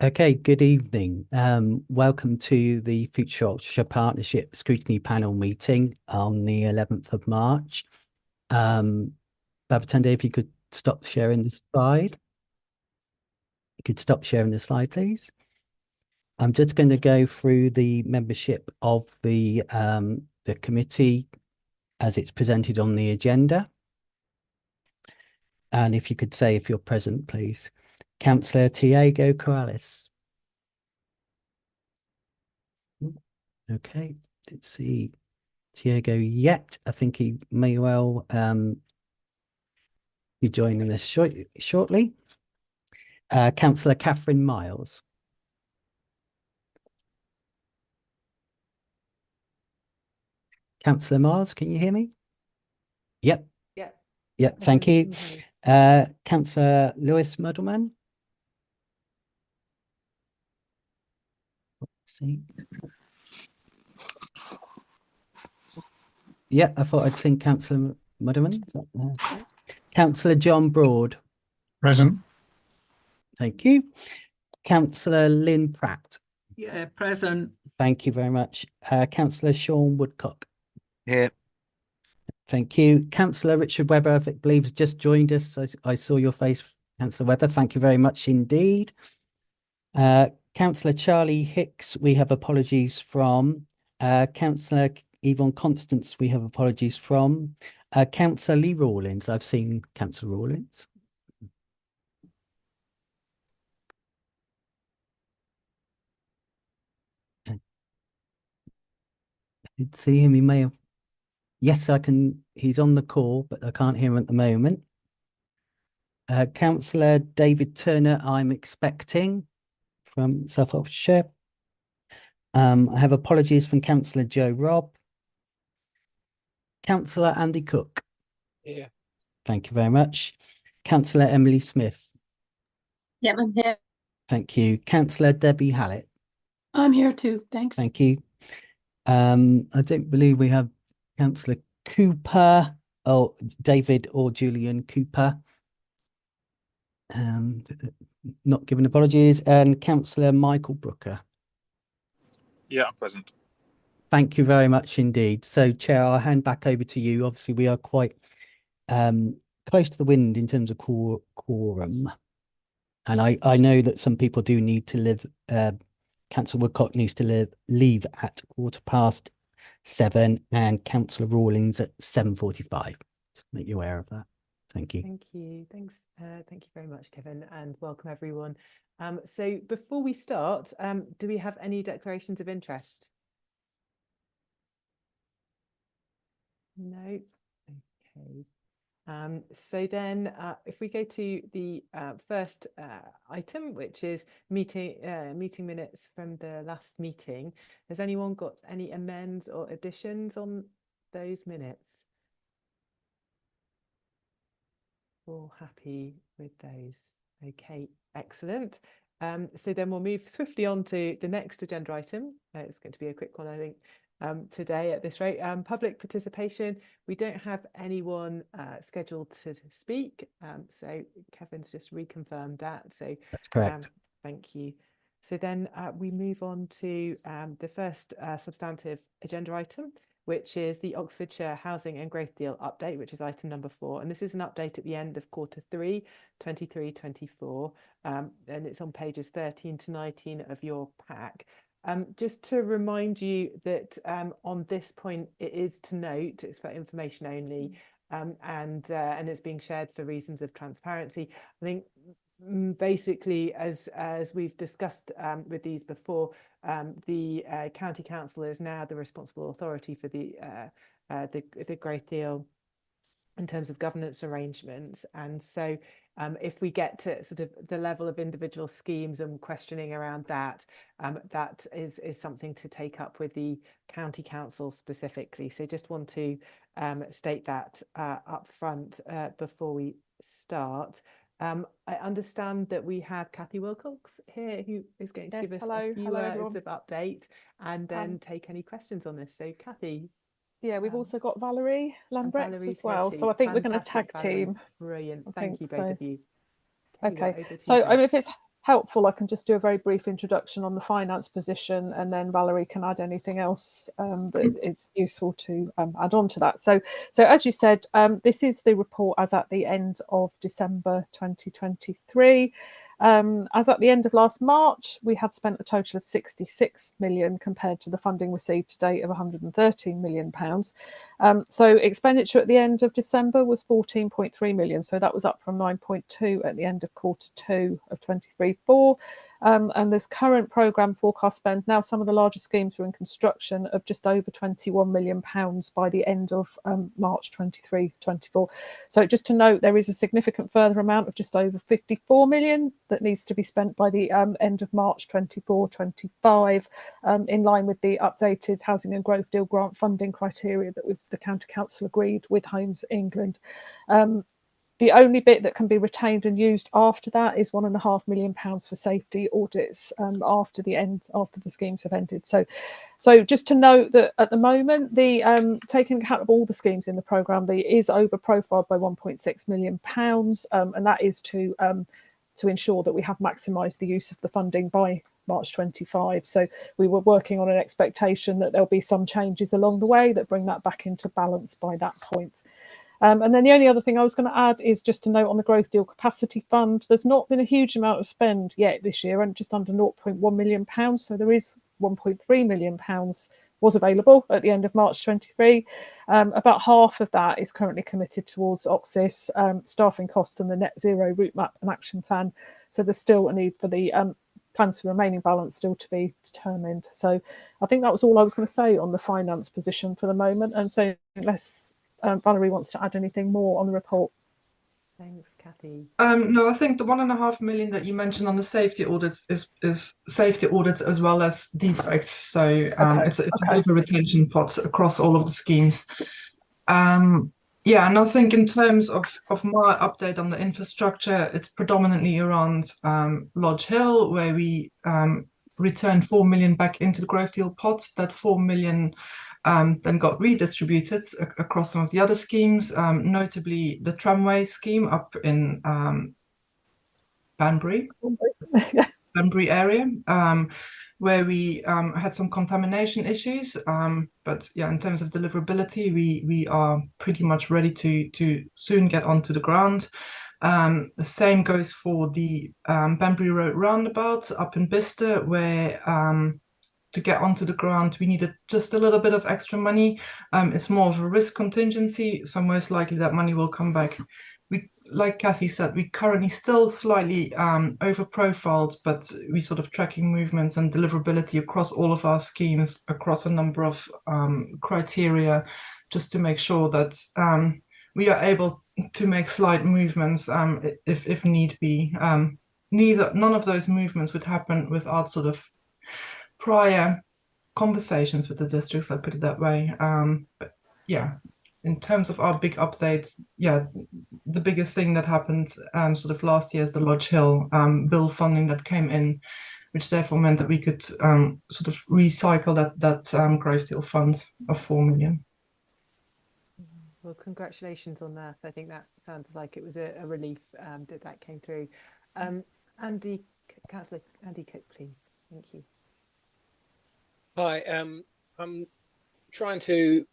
Okay, good evening. Welcome to the Future Oxfordshire Partnership Scrutiny Panel meeting on the 11th of March. Babatunde, if you could stop sharing the slide. You could stop sharing the slide, please. I'm just going to go through the membership of the committee as it's presented on the agenda. And if you could say if you're present, please. Councillor Tiago Corrales. Okay, let's see Tiago yet. I think he may well be joining us shortly. Councillor Catherine Miles. Councillor Miles, can you hear me? Yep. Yep. Yep, thank you. Councillor Lewis Muddleman. See. Yeah, I thought I'd seen Councillor Muddleman. Councillor John Broad. Present. Thank you. Councillor Lynn Pratt. Yeah, present. Thank you very much. Councillor Sean Woodcock. Here. Thank you. Councillor Richard Webber, I believe, has just joined us. I saw your face, Councillor Webber. Thank you very much indeed. Councillor Charlie Hicks, we have apologies from. Councillor Yvonne Constance, we have apologies from. Councillor Lee Rawlins, I've seen Councillor Rawlins. I did see him, he may have. Yes, I can, he's on the call, but I can't hear him at the moment. Councillor David Turner, I'm expecting from South Oxfordshire. I have apologies from Councillor Joe Robb. Councillor Andy Cook. Here. Thank you very much. Councillor Emily Smith. Yep, I'm here. Thank you. Councillor Debbie Hallett. I'm here too. Thanks. Thank you. I don't believe we have Councillor Cooper or David or Julian Cooper. Not giving apologies. And Councillor Michael Brooker. Yeah, I'm present. Thank you very much indeed. So, Chair, I'll hand back over to you. Obviously, we are quite close to the wind in terms of quorum. And I know that some people do need to live, Councillor Woodcock needs to leave at 7:15 and Councillor Rawlings at 7:45. Just make you aware of that. Thank you. Thank you. Thanks. Thank you very much, Kevin, and welcome everyone. So before we start, do we have any declarations of interest? No. Okay. So then if we go to the first item, which is meeting minutes from the last meeting, has anyone got any amends or additions on those minutes? All happy with those? Okay, excellent. So then we'll move swiftly on to the next agenda item. It's going to be a quick one, I think, today at this rate. Public participation. We don't have anyone scheduled to speak. So Kevin's just reconfirmed that. So that's correct. Thank you. So then we move on to the first substantive agenda item, which is the Oxfordshire Housing and Growth Deal update, which is item number 4. And this is an update at the end of Q3, 23-24. And it's on pages 13 to 19 of your pack. Just to remind you that on this point, it is to note, it's for information only, and it's being shared for reasons of transparency. I think basically, as we've discussed with these before, the county council is now the responsible authority for the growth deal in terms of governance arrangements. And so if we get to sort of the level of individual schemes and questioning around that, that is something to take up with the county council specifically. So just want to state that up front before we start. I understand that we have Kathy Wilcox here, who is going to give us a few words of update and then take any questions on this. So Kathy. Yeah, we've also got Valerie Lambrex as well. So I think we're going to tag team. Brilliant. Thank you, both of you. Okay. So if it's helpful, I can just do a very brief introduction on the finance position, and then Valerie can add anything else that it's useful to add on to that. So as you said, this is the report as at the end of December 2023. As at the end of last March, we had spent a total of 66 million compared to the funding received to date of 113 million pounds. So expenditure at the end of December was 14.3 million. So that was up from 9.2 at the end of Q2 of 23/4. And this current programme forecast spend, now some of the larger schemes are in construction, of just over 21 million pounds by the end of March 23/24. So just to note, there is a significant further amount of just over 54 million that needs to be spent by the end of March 24/25, in line with the updated Housing and Growth Deal grant funding criteria that the County Council agreed with Homes England. The only bit that can be retained and used after that is £1.5 million for safety audits after the schemes have ended. So just to note that at the moment, the taking account of all the schemes in the programme, is over profiled by £1.6 million, and that is to ensure that we have maximised the use of the funding by March 25. So we were working on an expectation that there'll be some changes along the way that bring that back into balance by that point. And then the only other thing I was going to add is just to note on the Growth Deal Capacity Fund, there's not been a huge amount of spend yet this year, and just under £0.1 million. So there is £1.3 million was available at the end of March 23. About half of that is currently committed towards Oxis, staffing costs and the net zero route map and action plan. So there's still a need for the plans for remaining balance still to be determined. So I think that was all I was going to say on the finance position for the moment. And so unless Valerie wants to add anything more on the report. Thanks, Kathy. No, I think the 1.5 million that you mentioned on the safety audits is safety audits as well as defects. So it's a bit of a retention pot across all of the schemes. Yeah, and I think in terms of my update on the infrastructure, it's predominantly around Lodge Hill, where we returned 4 million back into the Growth Deal pots. That 4 million then got redistributed across some of the other schemes, notably the tramway scheme up in Banbury area, where we had some contamination issues. But yeah, in terms of deliverability, we are pretty much ready to soon get onto the ground. The same goes for the Banbury Road roundabout up in Bicester, where to get onto the ground, we needed just a little bit of extra money. It's more of a risk contingency, so most likely that money will come back. Like Kathy said, we currently still slightly over-profiled, but we sort of tracking movements and deliverability across all of our schemes, across a number of criteria, just to make sure that we are able to make slight movements if need be. None of those movements would happen without sort of prior conversations with the districts, I'll put it that way. But yeah, in terms of our big updates, yeah, the biggest thing that happened sort of last year is the Lodge Hill bill funding that came in, which therefore meant that we could sort of recycle that Growth Deal fund of 4 million. Well, congratulations on that. I think that sounds like it was a relief that came through. Councillor Andy Cook, please. Thank you. Hi, I'm trying to,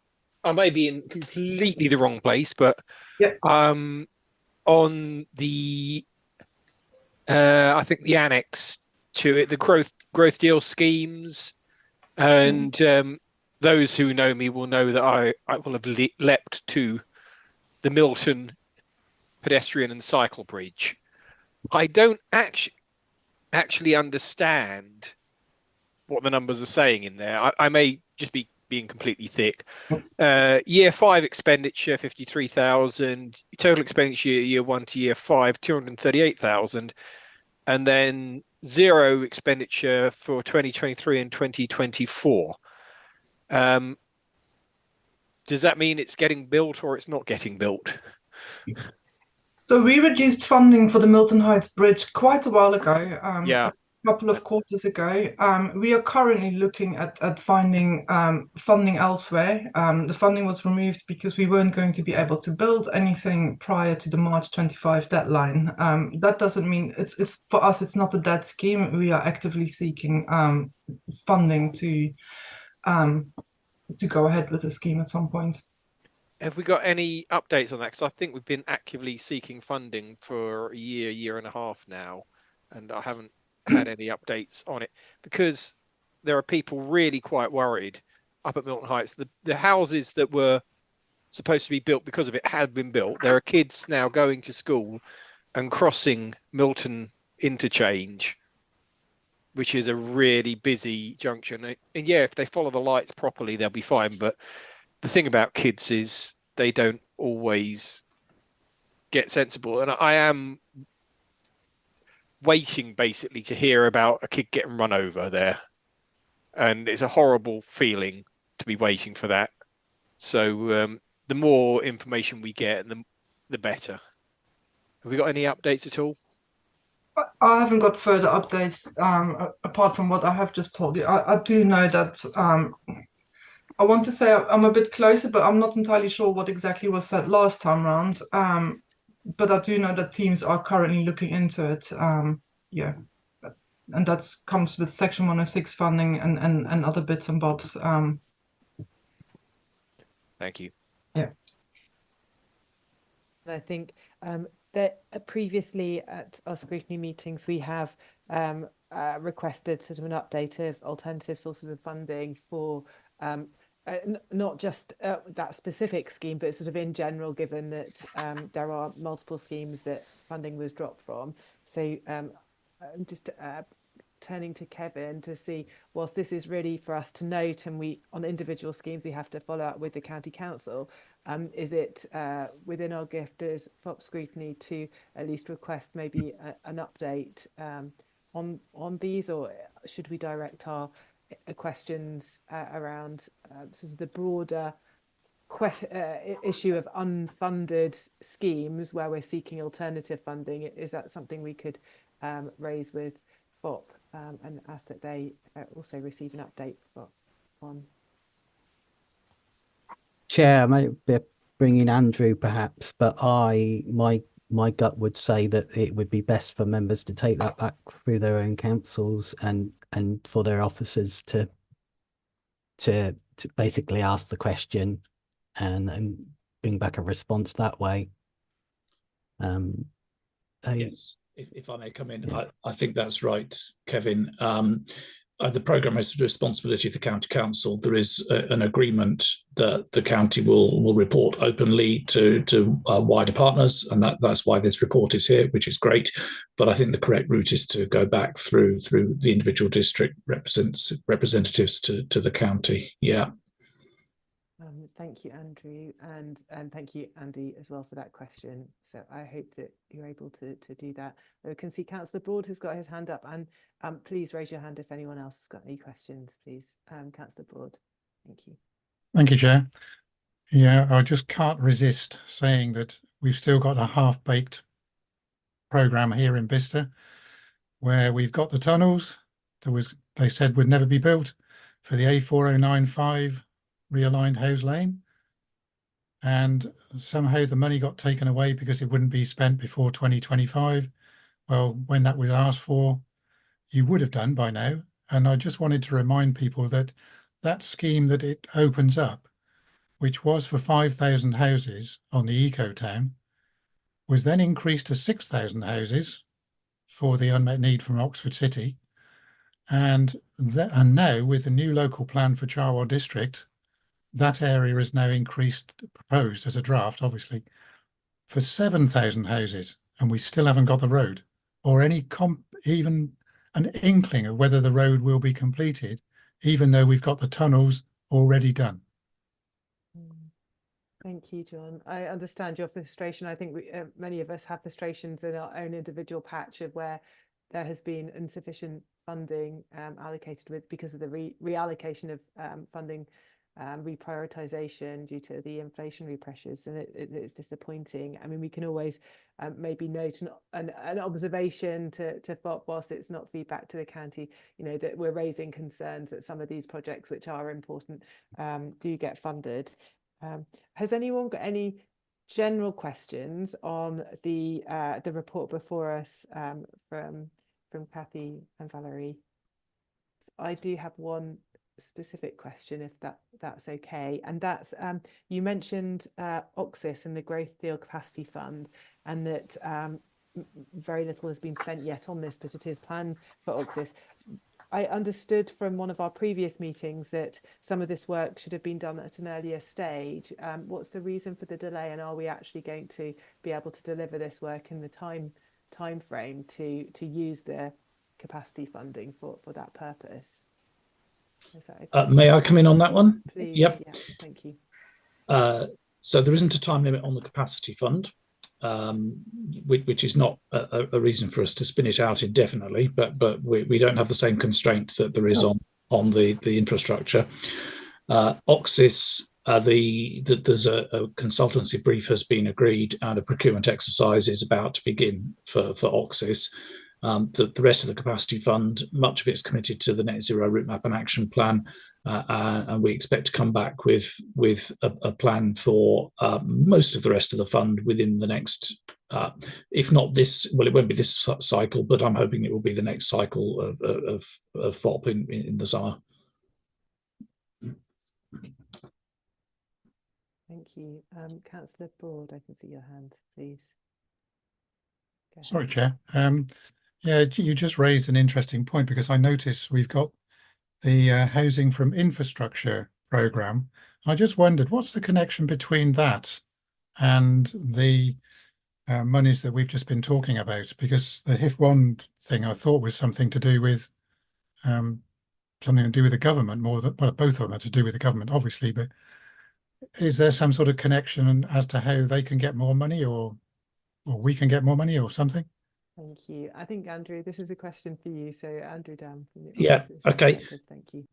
I may be in completely the wrong place, but yeah. On the, I think the annex to it, the growth deal schemes, and those who know me will know that I will have leapt to the Milton pedestrian and cycle bridge. I don't actually understand what the numbers are saying in there. I may just be being completely thick. Year 5 expenditure 53,000, total expenditure year 1 to year 5 238,000, and then zero expenditure for 2023 and 2024. Does that mean it's getting built or it's not getting built? So we reduced funding for the Milton Heights Bridge quite a while ago. Yeah. couple of quarters ago. We are currently looking at finding funding elsewhere. The funding was removed because we weren't going to be able to build anything prior to the March 25 deadline. That doesn't mean it's for us, it's not a dead scheme. We are actively seeking funding to go ahead with the scheme at some point. Have we got any updates on that? Because I think we've been actively seeking funding for a year and a half now, and I haven't had any updates on it because there are people really quite worried up at Milton Heights. The houses that were supposed to be built because of it had been built. There are kids now going to school and crossing Milton Interchange, which is a really busy junction. And yeah, if they follow the lights properly, they'll be fine. But the thing about kids is they don't always get sensible. And I am waiting basically to hear about a kid getting run over there. And it's a horrible feeling to be waiting for that. So the more information we get, the better. Have we got any updates at all? I haven't got further updates apart from what I have just told you. I do know that I want to say I'm a bit closer, but I'm not entirely sure what exactly was said last time round. But I do know that teams are currently looking into it. Yeah, and that comes with Section 106 funding and other bits and bobs. Thank you. Yeah. I think that previously at our scrutiny meetings, we have requested sort of an update of alternative sources of funding for not just that specific scheme, but sort of in general, given that there are multiple schemes that funding was dropped from. So I'm just turning to Kevin to see, whilst this is really for us to note, and we on individual schemes we have to follow up with the county council, is it within our gift as FOP scrutiny to at least request maybe an update on these, or should we direct our questions around sort of the broader issue of unfunded schemes where we're seeking alternative funding? Is that something we could raise with FOP and ask that they also receive an update on? Chair, I might be bringing Andrew perhaps, but my gut would say that it would be best for members to take that back through their own councils and for their officers to basically ask the question and bring back a response that way. Yes, if I may come in, yeah. I think that's right, Kevin. The programme has the responsibility of the county council. There is an agreement that the county will report openly to wider partners, and that's why this report is here, which is great. But I think the correct route is to go back through the individual district representatives to the county. Yeah. Thank you, Andrew, and thank you, Andy, as well for that question. So I hope that you're able to do that. We can see Councillor Broad has got his hand up, and please raise your hand if anyone else has got any questions, please. Councillor Broad, thank you. Thank you, Chair. Yeah, I just can't resist saying that we've still got a half-baked programme here in Bicester, where we've got the tunnels they said would never be built for the A4095 realigned Hose Lane, and somehow the money got taken away because it wouldn't be spent before 2025. Well, when that was asked for, you would have done by now. And I just wanted to remind people that that scheme that it opens up, which was for 5,000 houses on the Eco Town, was then increased to 6,000 houses for the unmet need from Oxford City. And now with the new local plan for Charwell District, that area is now proposed as a draft, obviously, for 7,000 houses, and we still haven't got the road or even an inkling of whether the road will be completed, even though we've got the tunnels already done. Thank you, John. I understand your frustration. I think many of us have frustrations in our own individual patch of where there has been insufficient funding allocated because of the reallocation of funding reprioritisation due to the inflationary pressures, and it's disappointing. I mean, we can always maybe note an observation to FOP whilst it's not feedback to the county, you know, that we're raising concerns that some of these projects, which are important, do get funded. Has anyone got any general questions on the report before us from Kathy and Valerie? I do have one specific question, if that's okay, and that's you mentioned Oxis and the Growth Deal Capacity Fund, and that very little has been spent yet on this, but it is planned for Oxis. I understood from one of our previous meetings that some of this work should have been done at an earlier stage. What's the reason for the delay, and are we actually going to be able to deliver this work in the time frame to use the capacity funding for that purpose? Is that May I come in on that one? Please. Yep. Yeah, thank you. So there isn't a time limit on the capacity fund, which is not a reason for us to spin it out indefinitely, but we don't have the same constraint that there is on the infrastructure. Oxis, there's a consultancy brief has been agreed, and a procurement exercise is about to begin for Oxis. The rest of the capacity fund, much of it's committed to the net zero route map and action plan, and we expect to come back with a plan for most of the rest of the fund within the next, if not this, well, it won't be this cycle, but I'm hoping it will be the next cycle of FOP in the summer. Thank you. Councillor Broad, I can see your hand, please. Sorry, Chair. Yeah, you just raised an interesting point, because I noticed we've got the Housing from Infrastructure programme. I just wondered, what's the connection between that and the monies that we've just been talking about? Because the HIF1 thing I thought was something to do with the government more than, well, both of them are to do with the government, obviously, but is there some sort of connection as to how they can get more money, or we can get more money, or something? Thank you. I think, Andrew, this is a question for you. So, Andrew Dam. Yeah, okay. Thank you.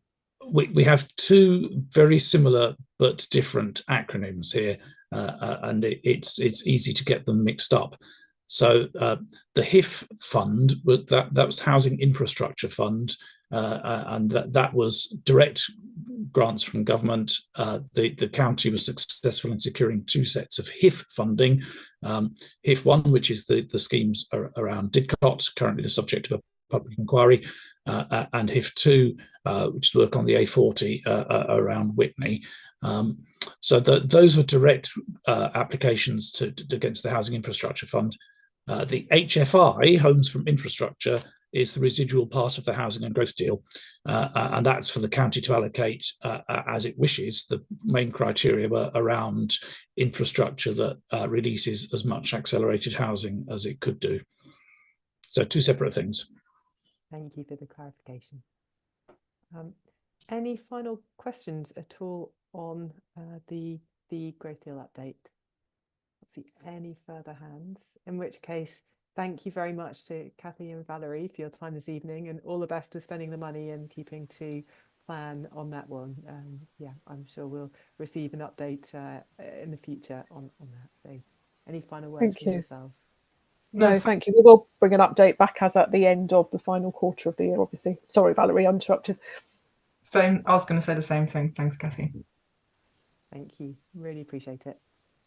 We have two very similar but different acronyms here, and it's easy to get them mixed up. So the HIF fund, that was Housing Infrastructure Fund, and that was direct grants from government. The county was successful in securing two sets of HIF funding. HIF 1, which is the schemes around Didcot, currently the subject of a public inquiry, and HIF 2, which is work on the A40 around Whitney. So those were direct applications against the Housing Infrastructure Fund. The HFI, Homes from Infrastructure, is the residual part of the housing and growth deal, and that's for the county to allocate as it wishes. The main criteria were around infrastructure that releases as much accelerated housing as it could do. So two separate things. Thank you for the clarification. Any final questions at all on the growth deal update? Let's see any further hands, in which case thank you very much to Kathy and Valerie for your time this evening, and all the best with spending the money and keeping to plan on that one. Yeah, I'm sure we'll receive an update in the future on that. So any final words from yourselves? No, thank you. We will bring an update back as at the end of the final quarter of the year, obviously. Sorry, Valerie, I interrupted. Same. I was going to say the same thing. Thanks, Kathy. Thank you. Really appreciate it.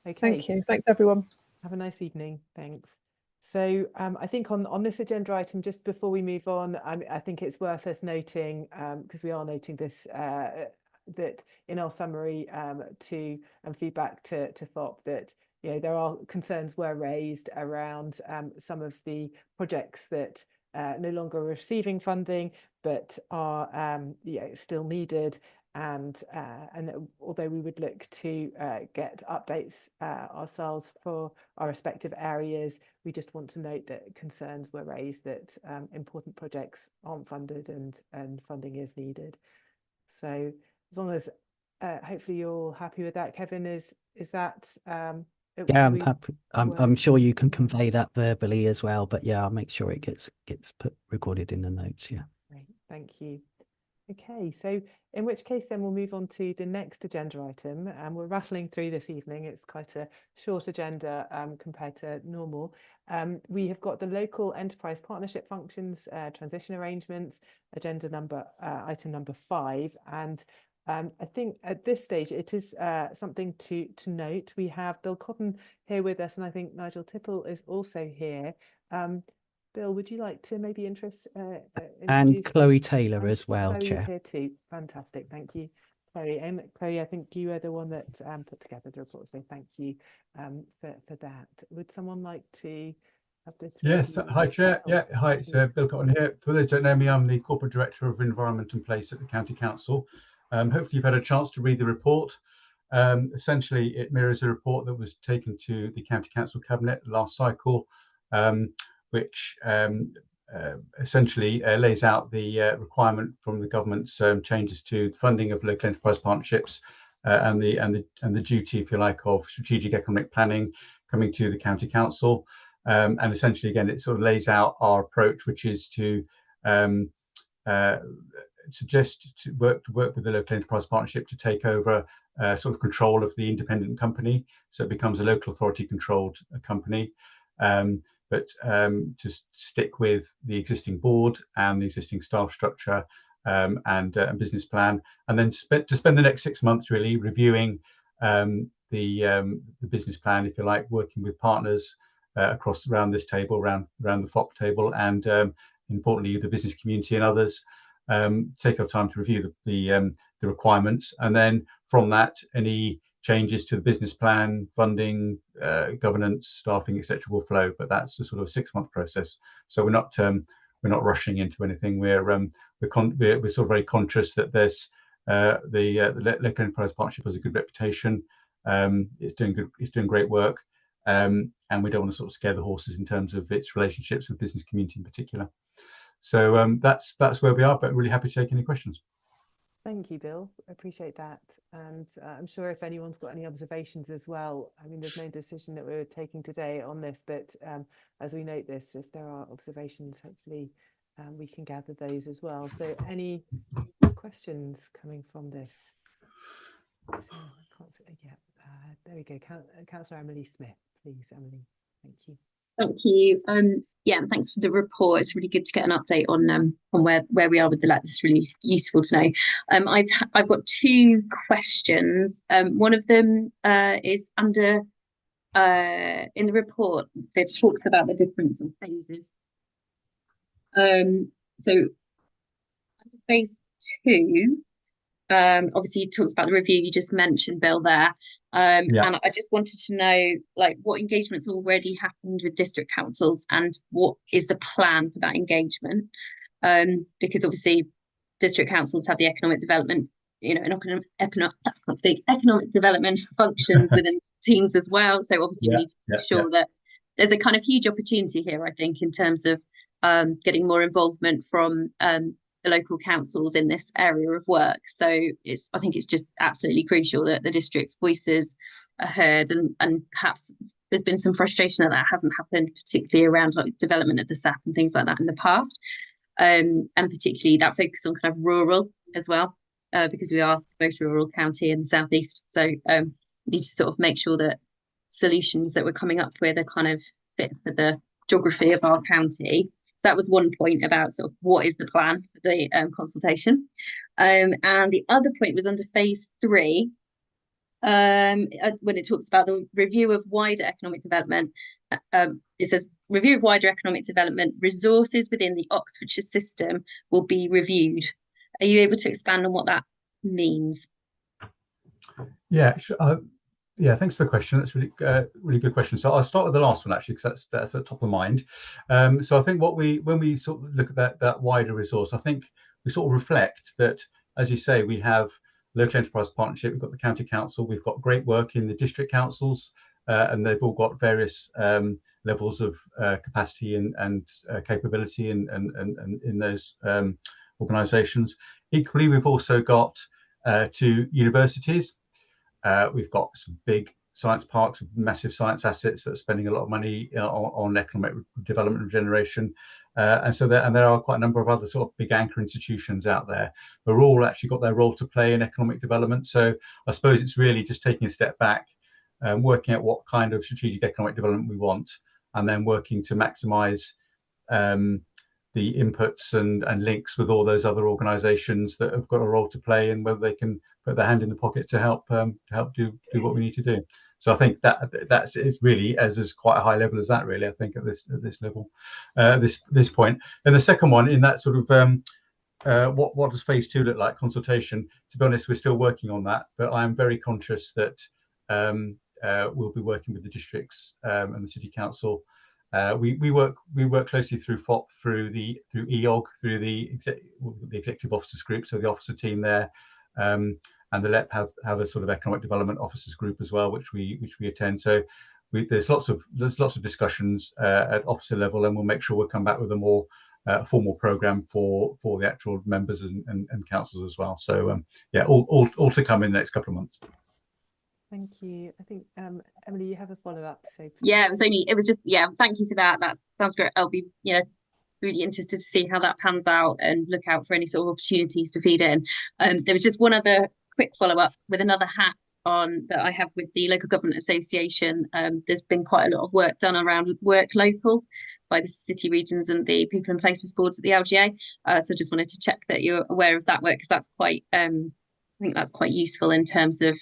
Okay. Thank you. Thanks, everyone. Have a nice evening. Thanks. So I think on this agenda item, just before we move on, I think it's worth us noting, because we are noting this, that in our summary and feedback to FOP, that there are concerns were raised around some of the projects that no longer receiving funding, but are still needed. And although we would look to get updates ourselves for our respective areas, we just want to note that concerns were raised that important projects aren't funded and funding is needed. So as long as hopefully you're all happy with that, Kevin, is that yeah, I'm happy. I'm sure you can convey that verbally as well, but yeah, I'll make sure it gets recorded in the notes. Yeah. Great, thank you. Okay, so in which case then we'll move on to the next agenda item, and we're rattling through this evening. It's quite a short agenda compared to normal. We have got the local enterprise partnership functions, transition arrangements, agenda number item number 5, and I think at this stage it is something to note. We have Bill Cotton here with us, and I think Nigel Tipple is also here. Bill, would you like to maybe And introduce Chloe Taylor as well, Chloe is Chair. here too. Fantastic, thank you, Chloe. And Chloe, I think you are the one that put together the report, so thank you for that. Would someone like to have the three of Yes, you hi Chair. Yeah, hi, it's please? Bill Cotton here. For those who don't know me, I'm the Corporate Director of Environment and Place at the County Council. Hopefully you've had a chance to read the report. Essentially, it mirrors a report that was taken to the County Council Cabinet last cycle, which essentially lays out the requirement from the government's changes to funding of local enterprise partnerships and the duty, if you like, of strategic economic planning coming to the County Council. And essentially, again, it sort of lays out our approach, which is to suggest to work with the local enterprise partnership to take over sort of control of the independent company, so it becomes a local authority controlled company, but to stick with the existing board and the existing staff structure and business plan, and then to spend the next 6 months really reviewing the business plan, if you like, working with partners across around this table, around the FOP table, and importantly the business community and others. Take our time to review the requirements, and then from that any changes to the business plan, funding, governance, staffing, etc. will flow. But that's a sort of 6-month process, so we're not rushing into anything. We're sort of very conscious that there's the local enterprise partnership has a good reputation. It's doing great work, and we don't want to sort of scare the horses in terms of its relationships with business community in particular. So that's where we are, but really happy to take any questions. Thank you, Bill. I appreciate that. And I'm sure if anyone's got any observations as well, I mean, there's no decision that we're taking today on this, but as we note this, if there are observations, hopefully we can gather those as well. So any questions coming from this? So I can't see, yeah, there we go. Councillor Emily Smith, please, Emily. Thank you. Thank you. Yeah, and thanks for the report. It's really good to get an update on where we are with the LET. It's really useful to know. I've got 2 questions. One of them is under in the report that talks about the difference in phases. So under phase 2, obviously it talks about the review you just mentioned, Bill, there. And I just wanted to know, like, what engagements already happened with district councils and what is the plan for that engagement? Because obviously district councils have the economic development, economic development functions within teams as well. So obviously we need to make sure that there's a kind of huge opportunity here, I think, in terms of getting more involvement from the local councils in this area of work. So I think it's just absolutely crucial that the district's voices are heard, and perhaps there's been some frustration that hasn't happened, particularly around like development of the SAP and things like that in the past, and particularly that focus on kind of rural as well, because we are the most rural county in the southeast. So we need to sort of make sure that solutions that we're coming up with are kind of fit for the geography of our county. So that was one point about sort of what is the plan for the consultation. And the other point was under phase 3, when it talks about the review of wider economic development. It says review of wider economic development resources within the Oxfordshire system will be reviewed. Are you able to expand on what that means? Yeah, sure. Yeah, thanks for the question. That's really good question. So I'll start with the last one actually, because that's at top of mind. So I think when we sort of look at that wider resource, I think we sort of reflect that, as you say, we have local enterprise partnership, we've got the county council, we've got great work in the district councils, and they've all got various levels of capacity and capability and in those organisations. Equally, we've also got 2 universities. We've got some big science parks, massive science assets that are spending a lot of money on economic development and regeneration. And there are quite a number of other sort of big anchor institutions out there who are all actually got their role to play in economic development. So I suppose it's really just taking a step back, working out what kind of strategic economic development we want, and then working to maximise the inputs and links with all those other organisations that have got a role to play, and whether they can put their hand in the pocket to help do what we need to do. So I think that's really as quite a high level as that, really. I think at this level, this point. And the second one, in that sort of what does phase 2 look like? Consultation. To be honest, we're still working on that, but I am very conscious that we'll be working with the districts and the city council. We work closely through FOP, through EOG, through the executive officers group, so the officer team there, and the LEP have a sort of economic development officers group as well, which we attend. So there's lots of discussions at officer level, and we'll make sure we'll come back with a more formal program for the actual members and councils as well. So yeah, all to come in the next couple of months. Thank you. I think Emily, you have a follow-up. So yeah, it was just thank you for that. That sounds great. I'll be really interested to see how that pans out and look out for any sort of opportunities to feed in. There was just one other quick follow-up with another hat on that I have with the Local Government Association. There's been quite a lot of work done around work local by the city regions and the people and places boards at the LGA. So just wanted to check that you're aware of that work, because that's quite I think that's quite useful in terms of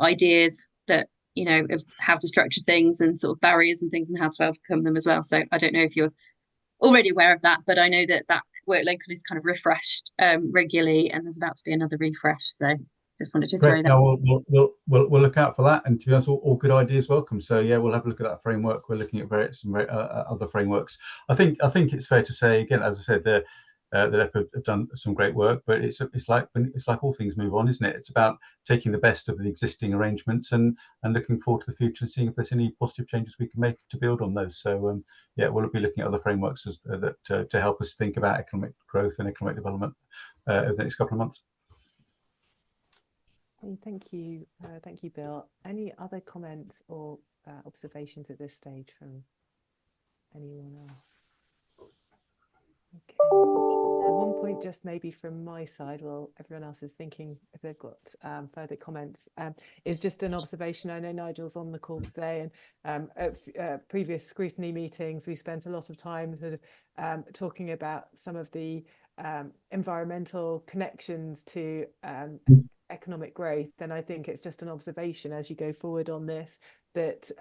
ideas that of how to structure things and sort of barriers and things and how to overcome them as well. So I don't know if you're already aware of that, but I know that work local is kind of refreshed regularly, and there's about to be another refresh. So just wanted to throw that. No, we'll look out for that, and to be honest, all good ideas welcome. So yeah, we'll have a look at that framework. We're looking at some other frameworks. I think it's fair to say, again, as I said, the LEP have done some great work, but it's like all things move on, isn't it? It's about taking the best of the existing arrangements and looking forward to the future and seeing if there's any positive changes we can make to build on those. So yeah, we'll be looking at other frameworks to help us think about economic growth and economic development over the next couple of months. Thank you, Bill. Any other comments or observations at this stage from anyone else? Okay. At one point, just maybe from my side, while everyone else is thinking if they've got further comments, is just an observation. I know Nigel's on the call today, and at previous scrutiny meetings, we spent a lot of time sort of talking about some of the environmental connections to economic growth. And I think it's just an observation as you go forward on this, that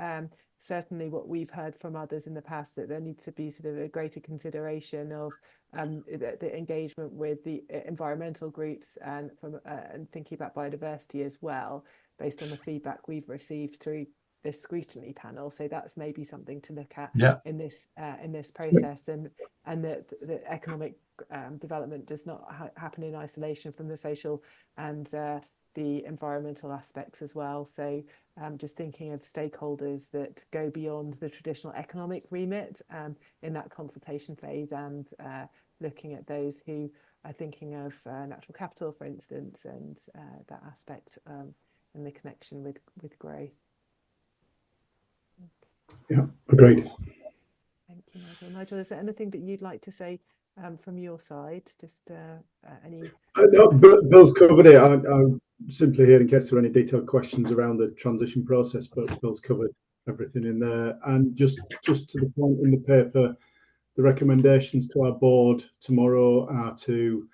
certainly what we've heard from others in the past, that there needs to be sort of a greater consideration of the engagement with the environmental groups and thinking about biodiversity as well, based on the feedback we've received through this scrutiny panel. So that's maybe something to look at in this process, and that the economic development does not happen in isolation from the social and the environmental aspects as well. So just thinking of stakeholders that go beyond the traditional economic remit in that consultation phase, and looking at those who are thinking of natural capital, for instance, and that aspect and the connection with growth. Yeah, agreed. Thank you, Nigel. Nigel, is there anything that you'd like to say from your side? Just any... No, Bill's covered it. I'm simply here in case there are any detailed questions around the transition process, but Bill's covered everything in there. And just to the point in the paper, the recommendations to our board tomorrow are to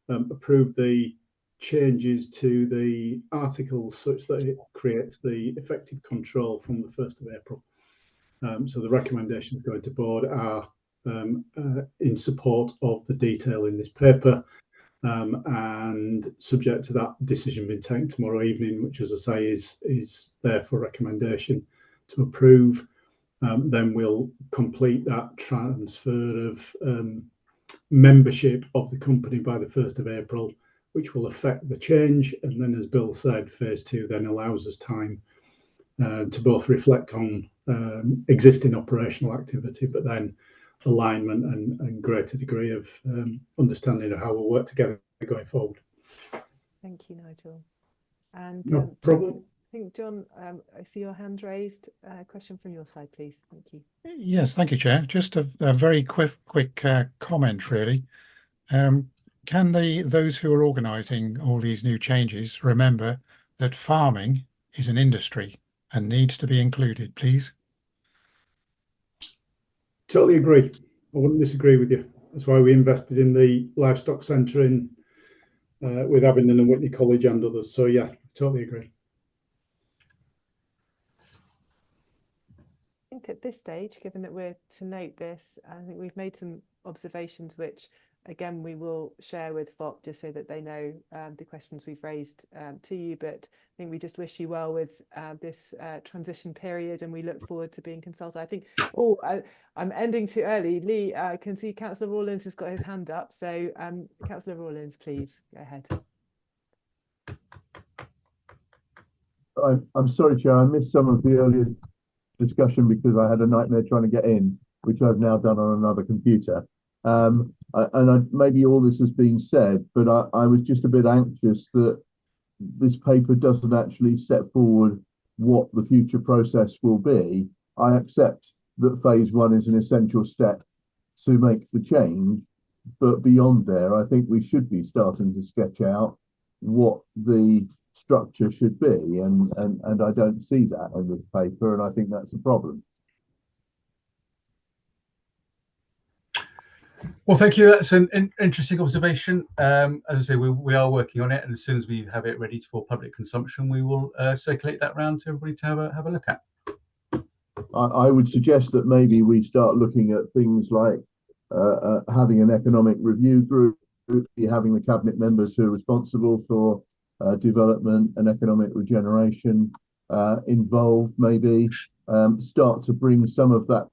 approve the changes to the article such that it creates the effective control from the 1st of April. So the recommendations going to board are in support of the detail in this paper, and subject to that decision being taken tomorrow evening, which, as I say, is there for recommendation to approve. Then we'll complete that transfer of membership of the company by the 1st of April, which will affect the change. And then, as Bill said, phase 2 then allows us time to both reflect on existing operational activity, but then alignment and greater degree of understanding of how we'll work together going forward. Thank you, Nigel. And no problem. think, John, I see your hand raised. Question from your side, please. Thank you. Yes, thank you, Chair. Just a very quick comment, really. Can those who are organising all these new changes remember that farming is an industry and needs to be included, please? Totally agree. I wouldn't disagree with you. That's why we invested in the livestock centre in with Abingdon and Whitney College and others. So yeah, totally agree. I think at this stage, given that we're to note this, I think we've made some observations which, again, we will share with FOP just so that they know the questions we've raised to you. But I think we just wish you well with this transition period, and we look forward to being consulted. I think, I'm ending too early. Lee, I can see Councillor Rawlins has got his hand up. So Councillor Rawlins, please go ahead. I'm sorry, Chair, I missed some of the earlier discussion because I had a nightmare trying to get in, which I've now done on another computer. Maybe all this has been said, but I was just a bit anxious that this paper doesn't actually set forward what the future process will be. I accept that phase one is an essential step to make the change, but beyond there, I think we should be starting to sketch out what the structure should be, and I don't see that in this paper, and I think that's a problem. Well, thank you. That's an interesting observation. As I say, we are working on it, and as soon as we have it ready for public consumption, we will circulate that round to everybody to have a look at. I would suggest that maybe we start looking at things like having an economic review group, having the cabinet members who are responsible for development and economic regeneration involved, maybe start to bring some of that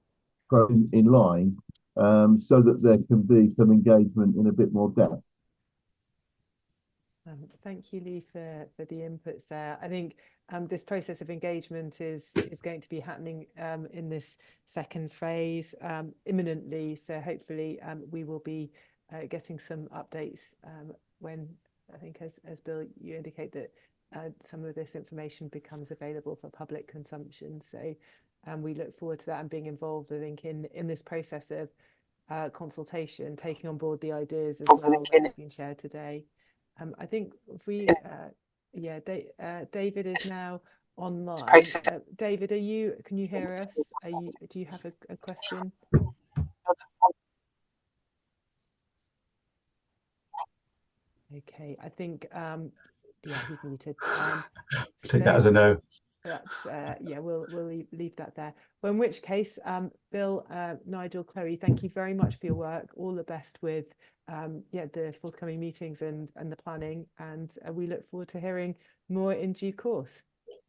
in line so that there can be some engagement in a bit more depth. Thank you, Lee, for the inputs there. I think this process of engagement is going to be happening in this second phase imminently. So hopefully we will be getting some updates when, I think, as Bill, you indicate that some of this information becomes available for public consumption. So we look forward to that and being involved, I think, in this process of consultation, taking on board the ideas as well that have been shared today. I think if we, David is now online. David, can you hear us? Do you have a question? Okay, I think, he's muted. Take that as a no. That's we'll leave that there. Well, in which case, Bill, Nigel, Chloe, thank you very much for your work. All the best with the forthcoming meetings and the planning, and we look forward to hearing more in due course.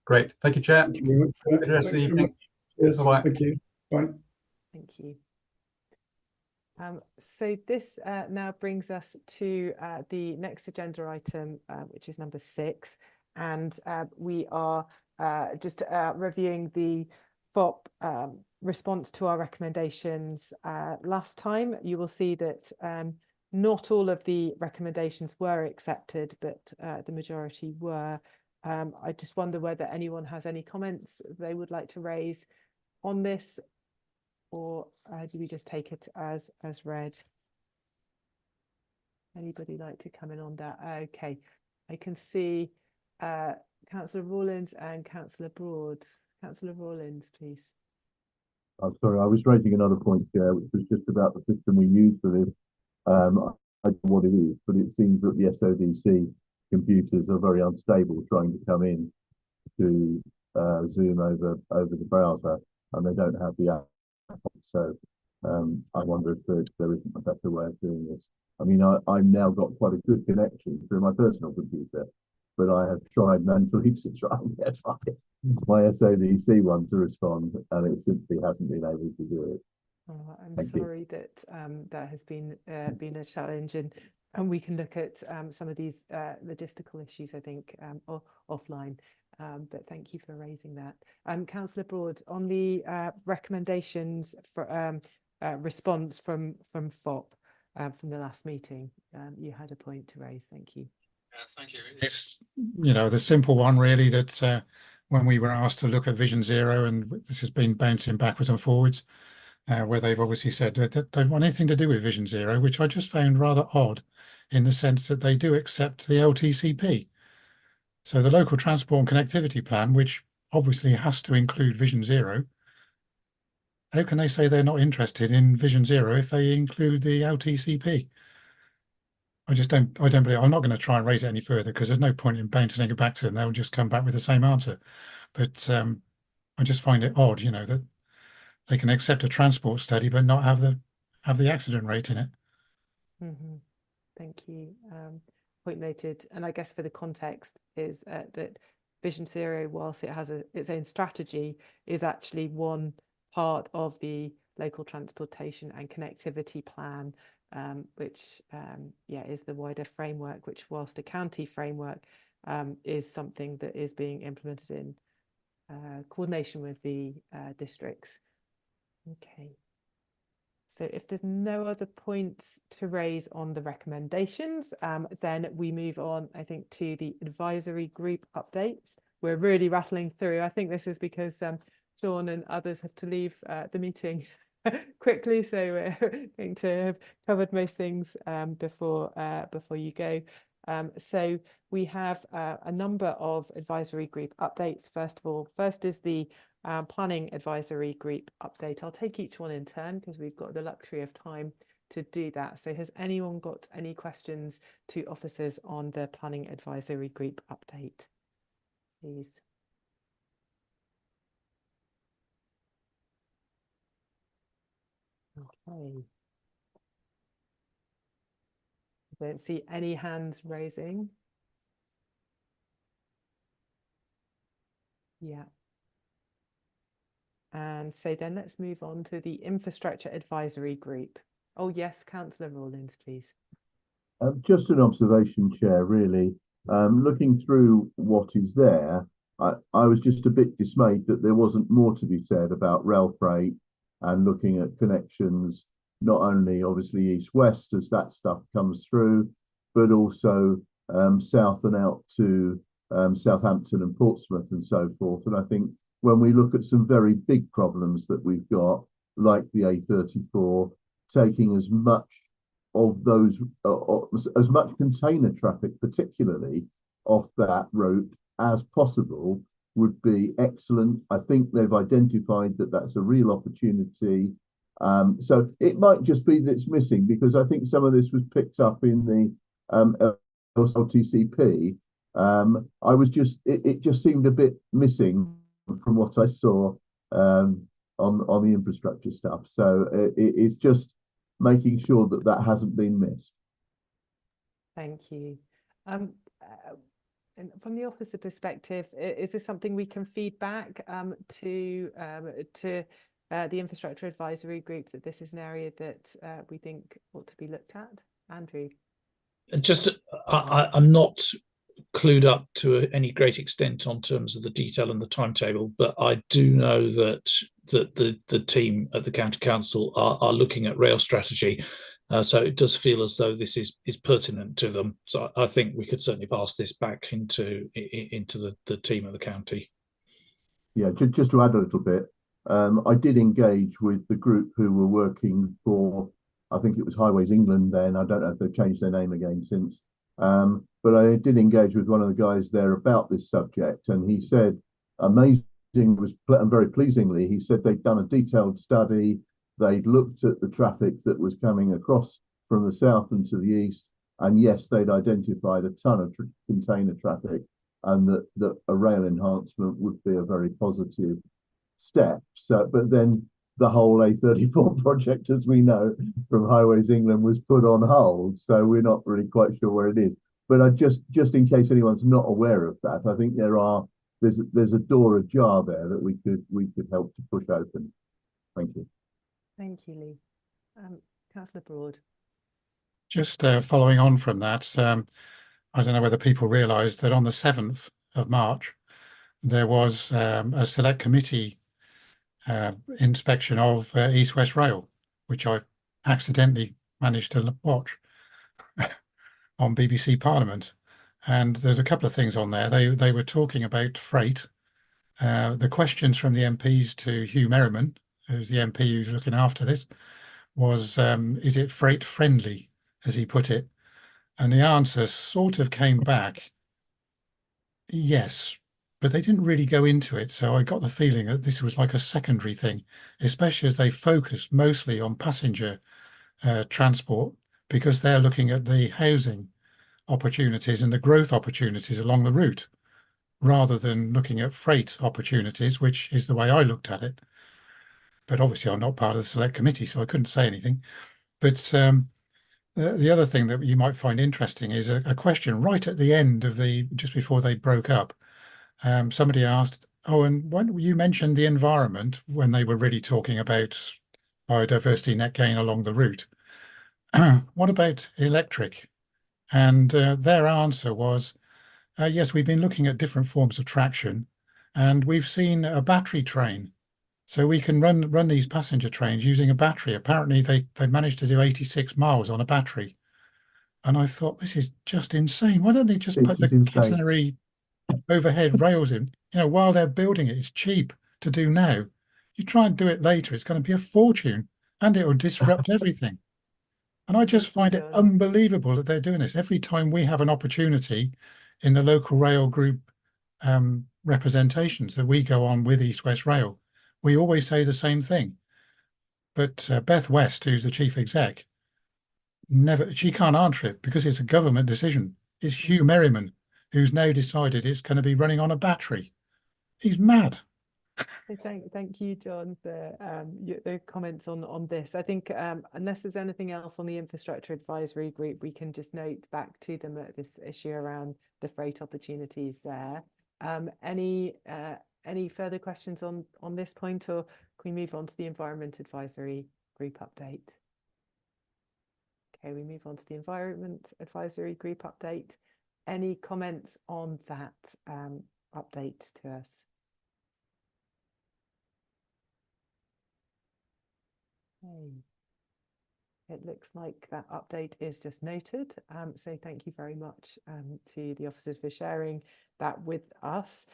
Great, thank you, Chair. Thank you very much. Yes, Bye-bye. thank you. Bye. Thank you. So this now brings us to the next agenda item, which is number 6, and we are just reviewing the FOP response to our recommendations. Last time, you will see that not all of the recommendations were accepted, but the majority were. I just wonder whether anyone has any comments they would like to raise on this, or do we just take it as read? Anybody like to come in on that? Okay, I can see Councillor Rawlins and Councillor Broad. Councillor Rawlins, please. I'm sorry, I was raising another point here, which was just about the system we use for this. I don't know what it is, but it seems that the SODC computers are very unstable trying to come in to Zoom over the browser, and they don't have the app. So I wonder if there isn't a better way of doing this. I mean, I've now got quite a good connection through my personal computer, but I have tried manually to try and get my SODC one to respond, and it simply hasn't been able to do it. Oh, I'm sorry that that has been a challenge, and we can look at some of these logistical issues, I think, offline. But thank you for raising that. Councillor Broad, on the recommendations for response from FOP from the last meeting, you had a point to raise. Thank you. Yes, thank you. It's the simple one really, that when we were asked to look at Vision Zero, and this has been bouncing backwards and forwards, where they've obviously said that they don't want anything to do with Vision Zero, which I just found rather odd in the sense that they do accept the LTCP. So the local transport and connectivity plan, which obviously has to include Vision Zero, how can they say they're not interested in Vision Zero if they include the LTCP? I don't believe. I'm not going to try and raise it any further because there's no point in bouncing it back to them. They'll just come back with the same answer. But I just find it odd, that they can accept a transport study but not have the accident rate in it. Mm-hmm. Thank you. Point noted. And I guess for the context is that Vision Zero, whilst it has its own strategy, is actually one part of the local transportation and connectivity plan, which is the wider framework, which whilst a county framework is something that is being implemented in coordination with the districts. Okay. So if there's no other points to raise on the recommendations, then we move on, I think, to the advisory group updates. We're really rattling through. I think this is because Sean and others have to leave the meeting quickly, so we're going to have covered most things before you go. So we have a number of advisory group updates. First is the planning advisory group update. I'll take each one in turn because we've got the luxury of time to do that. So has anyone got any questions to officers on the planning advisory group update, please? Okay. I don't see any hands raising. Yeah. And so then let's move on to the infrastructure advisory group. Oh yes, Councillor Rawlins, please. Just an observation, Chair, really. Looking through what is there, I was just a bit dismayed that there wasn't more to be said about rail freight and looking at connections, not only obviously east-west as that stuff comes through, but also south and out to Southampton and Portsmouth and so forth. And I think when we look at some very big problems that we've got, like the A34, taking as much of those, as much container traffic, particularly off that route as possible, would be excellent. I think they've identified that that's a real opportunity. So it might just be that it's missing, because I think some of this was picked up in the LTCP. It just seemed a bit missing from what I saw on the infrastructure stuff. So it's just making sure that that hasn't been missed. Thank you. And from the officer perspective, is this something we can feed back to the infrastructure advisory group, that this is an area that we think ought to be looked at? Andrew? Just, I'm not clued up to any great extent on terms of the detail and the timetable, but I do know that the team at the County Council are looking at rail strategy. So it does feel as though this is pertinent to them. So I think we could certainly pass this back into the team of the county. Yeah, just to add a little bit, I did engage with the group who were working for, I think it was Highways England then. I don't know if they've changed their name again since. But I did engage with one of the guys there about this subject, and he said, and very pleasingly, he said they'd done a detailed study. They'd looked at the traffic that was coming across from the south and to the east, and yes, they'd identified a ton of container traffic, and that a rail enhancement would be a very positive step. So, but then the whole A34 project, as we know from Highways England, was put on hold, so we're not really quite sure where it is. But I just in case anyone's not aware of that, I think there's a door ajar there that we could help to push open. Thank you. Thank you, Lee. Councillor Broad. Just following on from that, I don't know whether people realise that on the 7th of March, there was a select committee inspection of East West Rail, which I accidentally managed to watch on BBC Parliament. And there's a couple of things on there. They were talking about freight The questions from the MPs to Hugh Merriman, who's the MP who's looking after this, was, is it freight friendly, as he put it? And the answer sort of came back, yes, but they didn't really go into it. So I got the feeling that this was like a secondary thing, especially as they focused mostly on passenger transport, because they're looking at the housing opportunities and the growth opportunities along the route, rather than looking at freight opportunities, which is the way I looked at it. But obviously I'm not part of the select committee, so I couldn't say anything. But the other thing that you might find interesting is a question right at the end of just before they broke up. Somebody asked, oh, and when you mentioned the environment when they were really talking about biodiversity net gain along the route, what about electric? And their answer was, yes, we've been looking at different forms of traction, and we've seen a battery train. So we can run these passenger trains using a battery. Apparently they managed to do 86 miles on a battery. And I thought, this is just insane. Why don't they just put the catenary overhead rails in? You know, while they're building it, it's cheap to do now. You try and do it later, it's going to be a fortune, and it will disrupt everything. And I just find it unbelievable that they're doing this. Every time we have an opportunity in the local rail group representations that we go on with East West Rail, we always say the same thing. But Beth West, who's the chief exec, she can't answer it because it's a government decision. It's Hugh Merriman who's now decided it's going to be running on a battery. He's mad. Thank you, John, for the comments on this. I think unless there's anything else on the infrastructure advisory group, we can just note back to them at this issue around the freight opportunities there. Any further questions on this point, or can we move on to the environment advisory group update? Okay, we move on to the environment advisory group update. Any comments on that update to us? It looks like that update is just noted. So thank you very much to the officers for sharing that with us.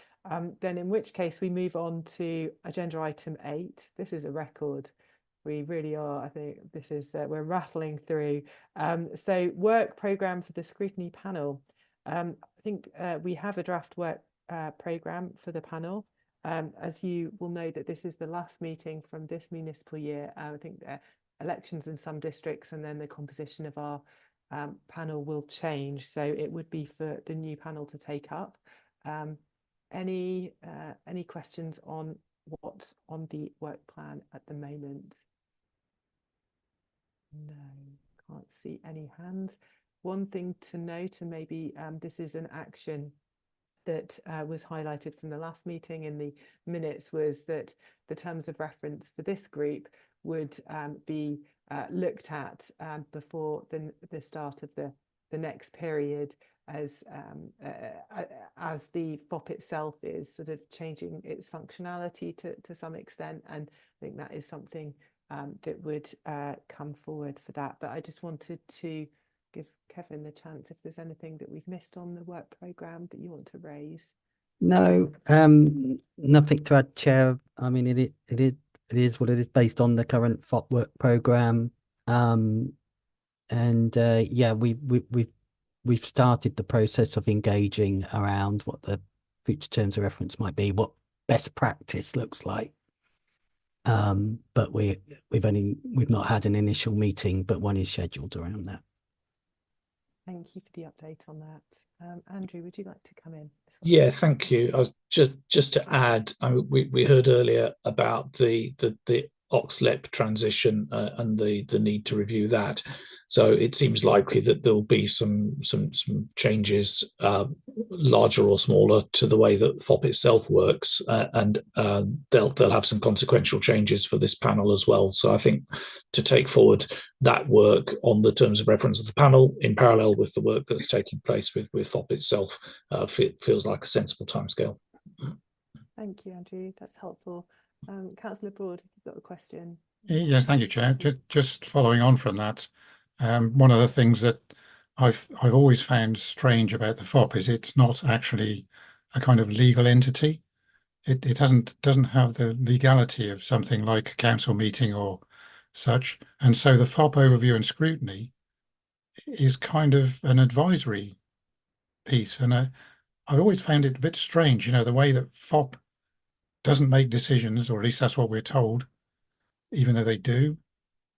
Then in which case we move on to agenda item 8. This is a record. We really are. I think this is, we're rattling through. So work programme for the scrutiny panel. I think we have a draft work programme for the panel. As you will know, that this is the last meeting from this municipal year. I think elections in some districts, and then the composition of our panel will change. So it would be for the new panel to take up. Any questions on what's on the work plan at the moment? No, can't see any hands. One thing to note, and maybe this is an action that was highlighted from the last meeting in the minutes, was that the terms of reference for this group would be looked at before the start of the next period, as the FOP itself is sort of changing its functionality to some extent, and I think that is something that would come forward for that. But I just wanted to give Kevin the chance if there's anything that we've missed on the work programme that you want to raise. No, nothing to add, Chair. I mean, it is what it is based on the current FOP work programme, and yeah, we've started the process of engaging around what the future terms of reference might be, what best practice looks like. But we've not had an initial meeting, but one is scheduled around that. Thank you for the update on that. Andrew, would you like to come in? Yeah, thank you. I was just to add, we heard earlier about the Oxlep transition and the need to review that. So it seems likely that there will be some changes, larger or smaller, to the way that FOP itself works, and they'll have some consequential changes for this panel as well. So I think to take forward that work on the terms of reference of the panel in parallel with the work that's taking place with FOP itself feels like a sensible timescale. Thank you, Andrew. That's helpful. Councillor Broad, you've got a question. Yes, thank you, Chair. Just following on from that, one of the things that I've always found strange about the FOP is it's not actually a kind of legal entity. it doesn't have the legality of something like a council meeting or such. And so the FOP overview and scrutiny is kind of an advisory piece. And I always found it a bit strange, you know, the way that FOP doesn't make decisions, or at least that's what we're told, even though they do,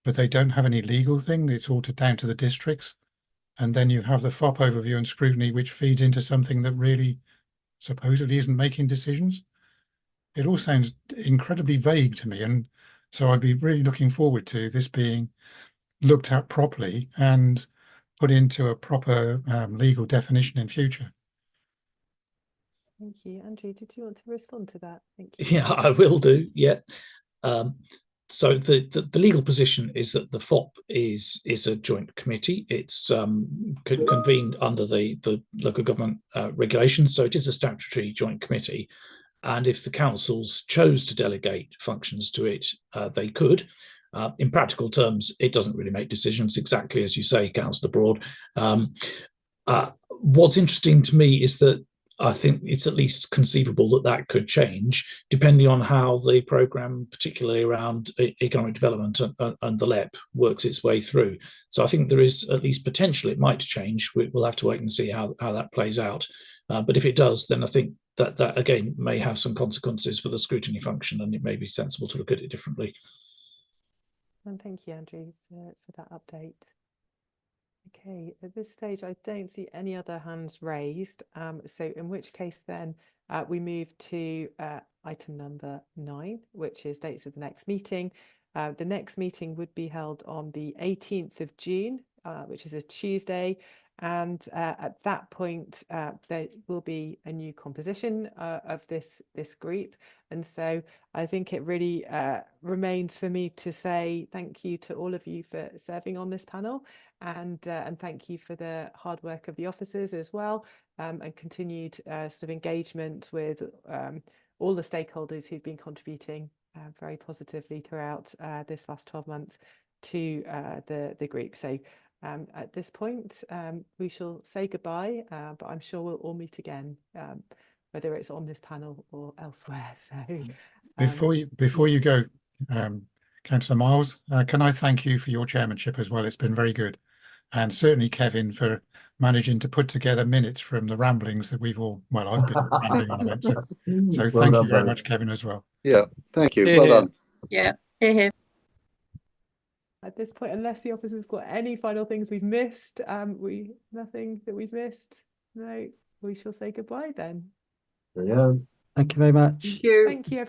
but they don't have any legal thing. It's all down to the districts. And then you have the FOP overview and scrutiny, which feeds into something that really supposedly isn't making decisions. It all sounds incredibly vague to me. And so I'd be really looking forward to this being looked at properly and put into a proper legal definition in future. Thank you. Andrew, did you want to respond to that? Thank you. Yeah, I will do. Yeah. So the legal position is that the FOP is a joint committee. It's convened under the local government regulations, so it is a statutory joint committee. And if the councils chose to delegate functions to it, they could. In practical terms, it doesn't really make decisions, exactly as you say, Councillor Broad. What's interesting to me is that I think it's at least conceivable that that could change depending on how the programme, particularly around economic development and the LEP, works its way through. So I think there is at least potential it might change. We'll have to wait and see how that plays out. But if it does, then I think that again may have some consequences for the scrutiny function, and it may be sensible to look at it differently. And thank you, Andrew, for that update. Okay, at this stage, I don't see any other hands raised. So in which case then we move to item number 9, which is dates of the next meeting. The next meeting would be held on the 18th of June, which is a Tuesday. And at that point, there will be a new composition of this group. And so I think it really remains for me to say thank you to all of you for serving on this panel, and thank you for the hard work of the officers as well, and continued sort of engagement with all the stakeholders who've been contributing very positively throughout this last 12 months to the group. So at this point, we shall say goodbye, but I'm sure we'll all meet again, whether it's on this panel or elsewhere. So before you go, Councillor Miles, can I thank you for your chairmanship as well? It's been very good. And certainly Kevin for managing to put together minutes from the ramblings that we've all, well, I've been rambling on about. So Well thank done, you very buddy. much, Kevin, as well. Yeah, thank you. Hear, Well hear. done. Yeah, hear, hear. at this point, unless the officers have got any final things we've missed, nothing that we've missed. No, we shall say goodbye then. Yeah. Thank you very much. Thank you.